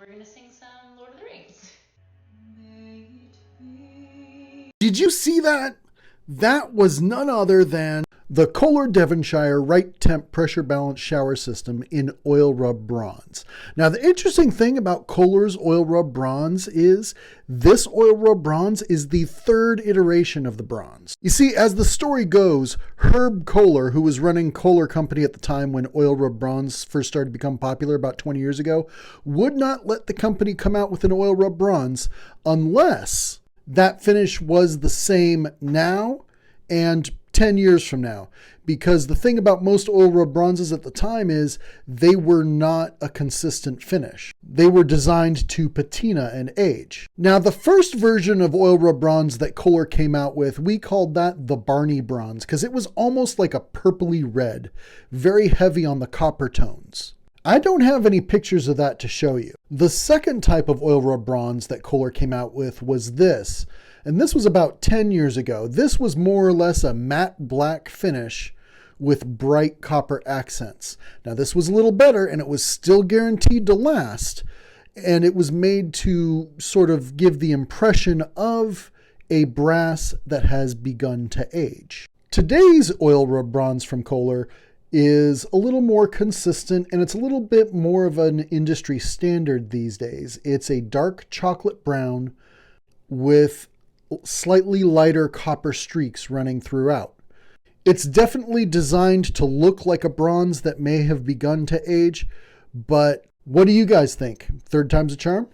we're going to sing some Lord of the Rings. Did you see that? That was none other than the KOHLER Devonshire Rite-Temp pressure balanced shower system in oil rub bronze. Now, the interesting thing about KOHLER's oil rub bronze is this oil rub bronze is the third iteration of the bronze. You see, as the story goes, Herb Kohler, who was running KOHLER Company at the time when oil rub bronze first started to become popular about 20 years ago, would not let the company come out with an oil rub bronze unless that finish was the same now and 10 years from now. Because the thing about most oil rub bronzes at the time is they were not a consistent finish. They were designed to patina and age. Now, the first version of oil rub bronze that KOHLER came out with, we called that the Barney bronze because it was almost like a purpley red, very heavy on the copper tones. I don't have any pictures of that to show you. The second type of oil rub bronze that KOHLER came out with was this, and this was about 10 years ago. This was more or less a matte black finish with bright copper accents. Now, this was a little better, and it was still guaranteed to last, and it was made to sort of give the impression of a brass that has begun to age. Today's oil rub bronze from KOHLER is a little more consistent, and it's a little bit more of an industry standard these days. It's a dark chocolate brown with slightly lighter copper streaks running throughout. It's definitely designed to look like a bronze that may have begun to age, but what do you guys think? Third time's a charm?